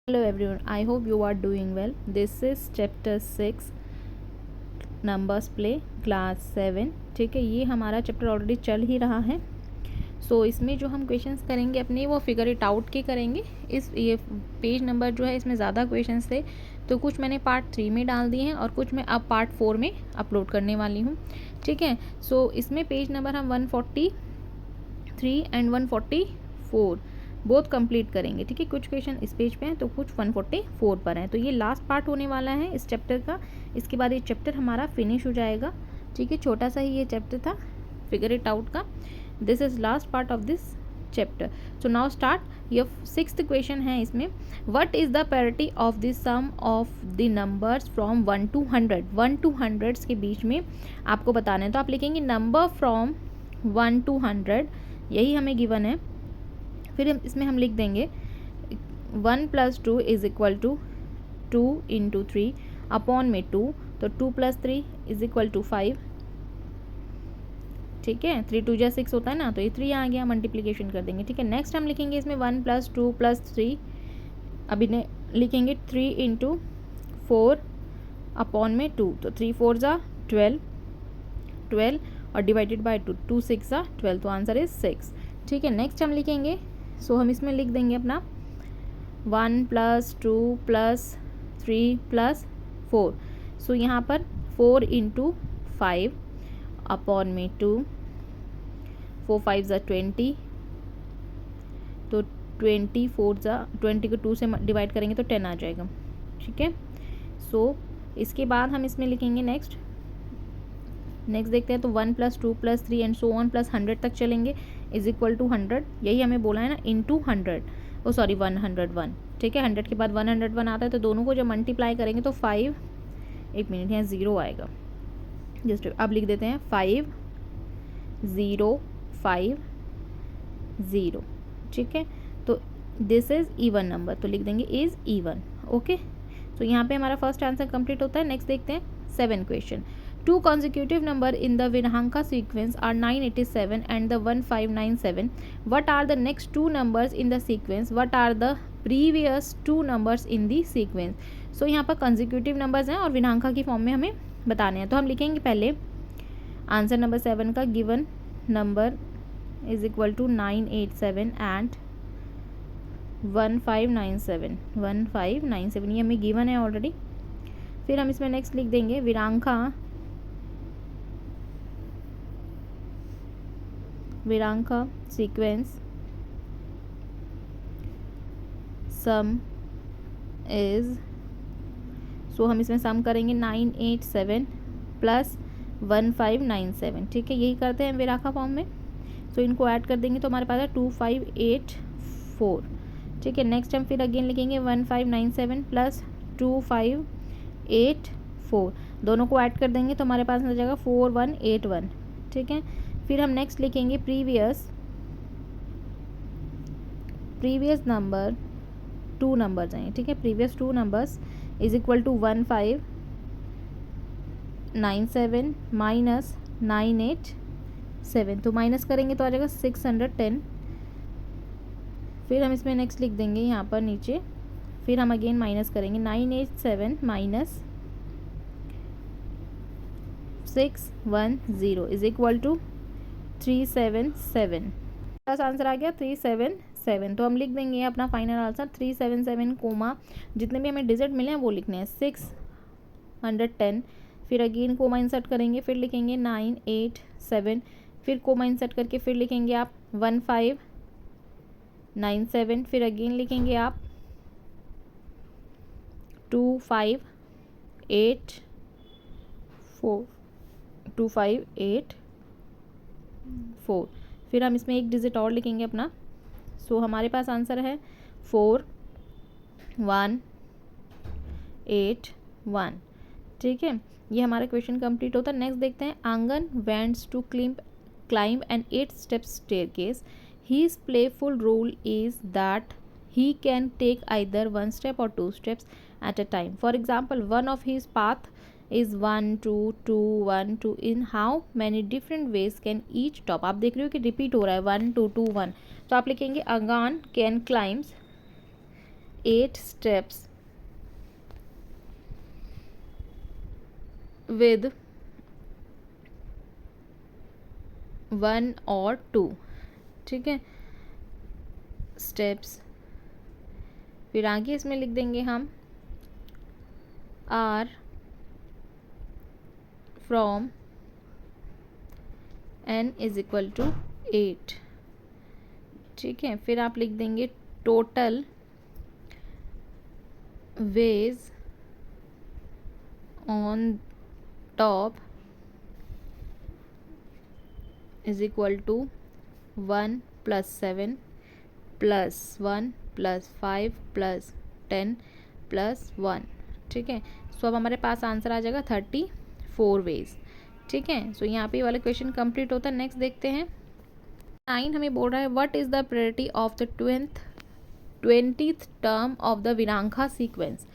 Hello everyone, I hope you are doing well. This is chapter 6 numbers play class 7. ठीक है, ये हमारा chapter already चल ही रहा है. सो इसमें जो हम क्वेश्चंस करेंगे अपने वो फिगर इट आउट के करेंगे. ये पेज नंबर जो है इसमें ज़्यादा क्वेश्चंस थे तो कुछ मैंने पार्ट 3 में डाल दिए हैं और कुछ मैं अब पार्ट 4 में अपलोड करने वाली हूँ. ठीक है, सो इसमें पेज नंबर हम 143 एंड 144 बोथ कंप्लीट करेंगे. ठीक है, कुछ क्वेश्चन इस पेज पे हैं तो कुछ 144 पर हैं. तो ये लास्ट पार्ट होने वाला है इस चैप्टर का. इसके बाद ये चैप्टर हमारा फिनिश हो जाएगा. ठीक है, छोटा सा ही ये चैप्टर था फिगर इट आउट का. This is last part of this chapter. So now start. ये 6th क्वेश्चन है इसमें. What is the parity of the sum of the numbers from 1 to 100. 1 to 100 के बीच में आपको बताना है. तो आप लिखेंगे नंबर फ्रॉम 1 to 100, यही हमें गिवन है. फिर इसमें हम लिख देंगे 1 + 2 इज इक्वल टू 2 × 3 अपॉन में 2. तो 2 + 3 इज इक्वल टू 5. ठीक है, 3 2 जा 6 होता है ना, तो ये 3 आ गया, मल्टीप्लिकेशन कर देंगे. ठीक है, नेक्स्ट हम लिखेंगे इसमें 1 + 2 + 3. अभी लिखेंगे 3 × 4 अपॉन में 2. तो 3 4 जा 12 और डिवाइडेड बाय 2 2 6 जा 12. तो आंसर इज 6. ठीक है, नेक्स्ट हम लिखेंगे. सो हम इसमें लिख देंगे अपना 1 + 2 + 3 + 4. सो यहाँ पर 4 × 5 अपॉन में 2. 4 5 जा 20. तो 24 जा 20 को 2 से डिवाइड करेंगे तो 10 आ जाएगा. ठीक है, सो इसके बाद हम इसमें लिखेंगे नेक्स्ट देखते हैं. तो 1 + 2 + 3 एंड सो ऑन प्लस 100 तक चलेंगे इज इक्वल टू 100. यही हमें बोला है ना, इंटू 100. ओ सॉरी 101. ठीक है, 100 के बाद 101 आता है तो दोनों को जब मल्टीप्लाई करेंगे तो 5 एक मिनट यहाँ 0 आएगा. जस्ट अब लिख देते हैं 5 0 5 0. ठीक है, तो दिस इज़ इवन नंबर, तो लिख देंगे इज़ इवन. ओके, तो यहाँ पे हमारा फर्स्ट आंसर कंप्लीट होता है. नेक्स्ट देखते हैं 7 question. Two consecutive number in the Vinhanka sequence are 987 and the 1597. What are the next two numbers in the sequence? What are the previous two numbers in the sequence? So यहाँ पर consecutive numbers हैं और विनांका की form में हमें बताने हैं. तो हम लिखेंगे पहले आंसर नंबर 7 का. Given number is equal to 987 and 1597. ये हमें गिवन है ऑलरेडी. फिर हम इसमें नेक्स्ट लिख देंगे विरांका सीक्वेंस सम इज. सो हम इसमें सम करेंगे 987 + 1597. ठीक है, यही करते हैं विरांका फॉर्म में. सो इनको ऐड कर देंगे तो हमारे पास है 2584. ठीक है, नेक्स्ट हम फिर अगेन लिखेंगे 1597 + 2584. दोनों को ऐड कर देंगे तो हमारे पास हो जाएगा 4181. ठीक है, फिर हम नेक्स्ट लिखेंगे प्रीवियस नंबर 2 नंबर्स हैं. ठीक है, previous 2 numbers is equal to 1597 minus 987. तो माइनस करेंगे तो आ जाएगा 610. फिर हम इसमें नेक्स्ट लिख देंगे यहाँ पर नीचे. फिर हम अगेन माइनस करेंगे 987 minus 610 is equal to 377. Plus answer आ गया 377. तो हम लिख देंगे अपना फाइनल आंसर 377 कोमा जितने भी हमें डिजिट मिले हैं वो लिखने हैं 610. फिर अगेन कोमा इंसर्ट करेंगे, फिर लिखेंगे 987. फिर कोमा इंसर्ट करके फिर लिखेंगे आप 1597. फिर अगेन लिखेंगे आप 2584. फिर हम इसमें एक डिजिट और लिखेंगे अपना. सो हमारे पास आंसर है 4181. ठीक है, ये हमारा क्वेश्चन कंप्लीट होता है. नेक्स्ट देखते हैं. Angan wants to climb an 8-step staircase. His playful rule is that he can take either 1 step or 2 steps at a time. For example, one of his path is 1 2 2 1 2. In how many different ways can each top? आप देख रहे हो कि repeat हो रहा है 1 2 2 1. तो आप लिखेंगे आंगन कैन क्लाइम्स 8 steps with 1 और 2, ठीक है, स्टेप्स। फिर आगे इसमें लिख देंगे हम R from n is equal to 8, ठीक है। फिर आप लिख देंगे total ways on top is equal to 1 + 7 + 1 + 5 + 10 + 1, ठीक है। सो अब हमारे पास आंसर आ जाएगा 34 वेज, ठीक है। सो यहाँ पे ये वाला क्वेश्चन कंप्लीट होता है। नेक्स्ट देखते हैं 9 हमें बोल रहा है what is the priority of the 20th term of the Virahanka sequence,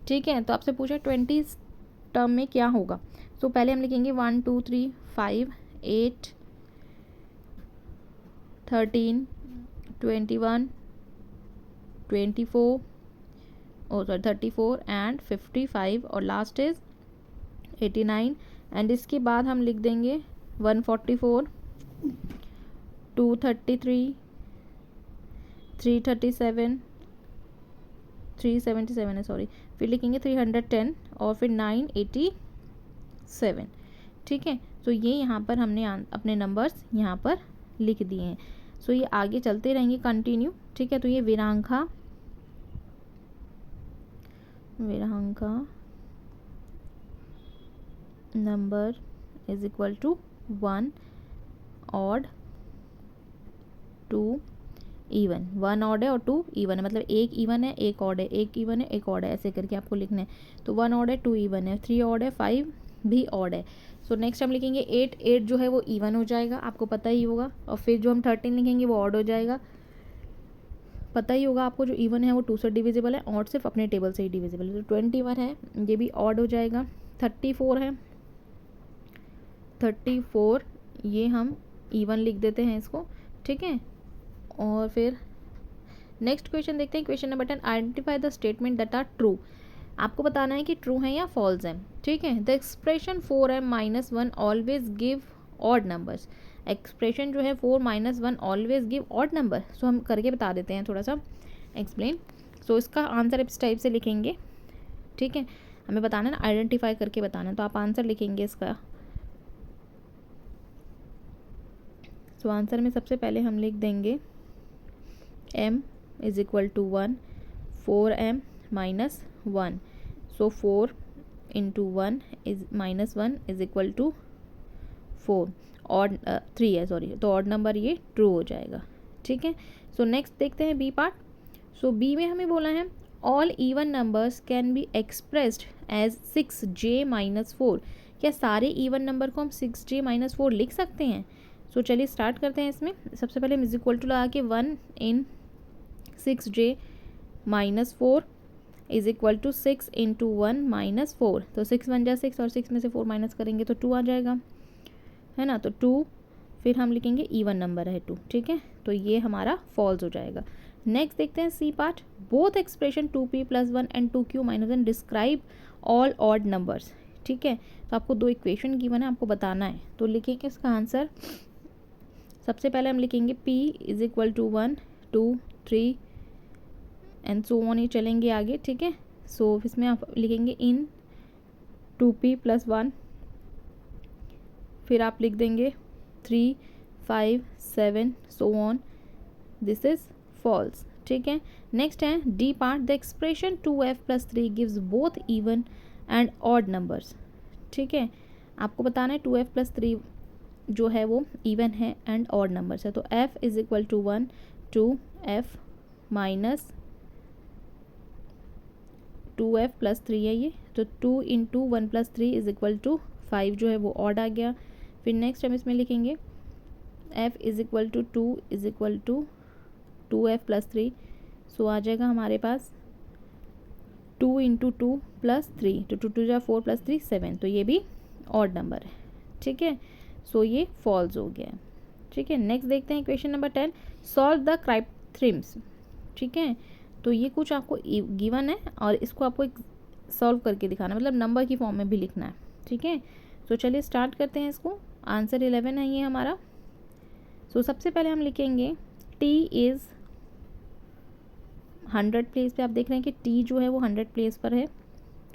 ठीक है। तो आपसे पूछा 20th टर्म में क्या होगा। तो पहले हम लिखेंगे 1 2 3 5 8 13 21 24 34 एंड 55 और लास्ट इज 89। एंड इसके बाद हम लिख देंगे 144 233 337 377 है सॉरी, फिर लिखेंगे 310 और फिर 987, ठीक है। तो ये यहाँ पर हमने अपने नंबर्स यहाँ पर लिख दिए हैं। सो ये आगे चलते रहेंगे कंटिन्यू, ठीक है। तो ये Virahanka number is equal to 1 odd 2 even, 1 odd है और 2 इवन है, मतलब एक इवन है एक ऑड है, एक इवन है एक ऑड है, ऐसे करके आपको लिखना है। तो 1 ऑड है 2 इवन है 3 ऑड है 5 भी ऑड है। सो नेक्स्ट हम लिखेंगे 8 जो है वो इवन हो जाएगा, आपको पता ही होगा। और फिर जो हम 13 लिखेंगे वो ऑड हो जाएगा, पता ही होगा आपको। जो इवन है वो 2 से डिविजिबल है, ऑड सिर्फ अपने टेबल से ही डिविजिबल है। तो 21 है ये भी ऑड हो जाएगा। 34 है 34 ये हम इवन लिख देते हैं इसको, ठीक है। और फिर नेक्स्ट क्वेश्चन देखते हैं question number 10 identify the statement that are true. आपको बताना है कि ट्रू है या फॉल्स है, ठीक है। The expression 4m - 1 always give odd numbers. Expression जो है 4 - 1 ऑलवेज गिव ऑड नंबर। सो हम करके बता देते हैं थोड़ा सा एक्सप्लेन। सो इसका आंसर इस टाइप से लिखेंगे, ठीक है। हमें बताना है ना, आइडेंटिफाई करके बताना है। तो आप आंसर लिखेंगे इसका। सो आंसर में सबसे पहले हम लिख देंगे m is equal to 1 4m - 1। So 4 × 1 is -1 is equal to 4 odd 3 है सॉरी, तो ऑड नंबर ये ट्रू हो जाएगा, ठीक है। सो नेक्स्ट देखते हैं बी पार्ट। सो बी में हमें बोला है all even numbers can be expressed as 6j - 4। क्या सारे इवन नंबर को हम 6j - 4 लिख सकते हैं। सो चलिए स्टार्ट करते हैं इसमें। सबसे पहले हम इज इक्वल टू लगा के 1 इन 6j - 4 इज इक्वल टू 6 × 1 - 4। तो 6 1 जा 6 और 6 में से 4 माइनस करेंगे तो 2 आ जाएगा, है ना। तो 2 फिर हम लिखेंगे इवन नंबर है 2, ठीक है। तो ये हमारा फॉल्स हो जाएगा। नेक्स्ट देखते हैं C part. Both expression 2p + 1 and 2q - 1 describe all odd numbers, ठीक है। तो आपको दो इक्वेशन गिवन है, आपको बताना है। तो लिखेंगे इसका आंसर। सबसे पहले हम लिखेंगे p is equal to 1 2 3 and so on, ये चलेंगे आगे, ठीक है। सो इसमें आप लिखेंगे इन 2p + 1, फिर आप लिख देंगे 3 5 7 so on, this is false, ठीक है। नेक्स्ट है D part. The expression 2f + 3 gives both even and odd numbers, ठीक है। आपको बताना है 2f + 3 जो है वो इवन है एंड ऑड नंबर्स है। तो f is equal to 1 2f minus 2f + 3 है ये, तो 2 × 1 + 3 इज इक्वल टू 5 जो है वो ऑड आ गया। फिर नेक्स्ट हम इसमें लिखेंगे f is equal to 2 is equal to 2f + 3। So आ जाएगा हमारे पास 2 × 2 + 3, तो 2 2 4 + 3 7, तो ये भी ऑड नंबर है, ठीक है। सो ये फॉल्स हो गया, ठीक है। नेक्स्ट देखते हैं क्वेश्चन नंबर 10 सॉल्व द क्राइटेरियम्स, ठीक है। तो ये कुछ आपको गिवन है और इसको आपको एक सॉल्व करके दिखाना, मतलब नंबर की फॉर्म में भी लिखना है, ठीक है। तो चलिए स्टार्ट करते हैं इसको। आंसर 11 है ये हमारा। सो सबसे पहले हम लिखेंगे t इज़ 100 प्लेस पे। आप देख रहे हैं कि t जो है वो 100 प्लेस पर है,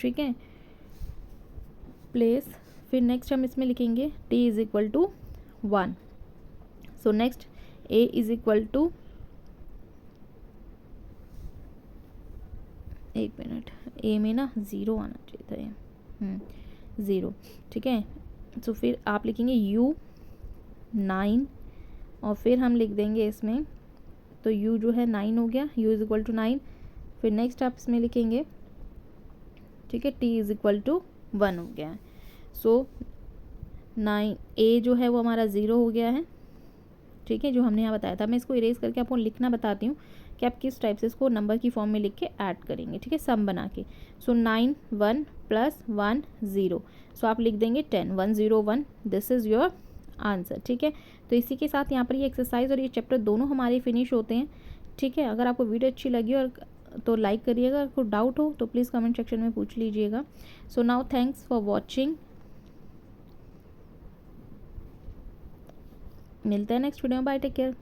ठीक है, प्लेस। फिर नेक्स्ट हम इसमें लिखेंगे t is equal to 1। So next a is equal to, एक मिनट, ए में ना ज़ीरो आना चाहिए था ये, ज़ीरो, ठीक है। तो फिर आप लिखेंगे u 9 और फिर हम लिख देंगे इसमें, तो u जो है 9 हो गया, u इज़ इक्वल टू 9। फिर नेक्स्ट आप इसमें लिखेंगे, ठीक है, t इज़ इक्वल टू 1 हो गया है। सो 9 a जो है वो हमारा 0 हो गया है, ठीक है, जो हमने यहाँ बताया था। मैं इसको इरेज करके आपको लिखना बताती हूँ कि आप किस टाइप से इसको नंबर की फॉर्म में लिख के ऐड करेंगे, ठीक है, सम बना के। सो 9 1 प्लस 1 0, सो आप लिख देंगे 10 1 0 1, दिस इज़ योर आंसर, ठीक है। तो इसी के साथ यहाँ पर ये एक्सरसाइज और ये चैप्टर दोनों हमारे फिनिश होते हैं, ठीक है। अगर आपको वीडियो अच्छी लगी और तो लाइक करिएगा, अगर कोई डाउट हो तो प्लीज़ कमेंट सेक्शन में पूछ लीजिएगा। So now thanks for watching, मिलते हैं नेक्स्ट वीडियो में, बाय, टेक केयर।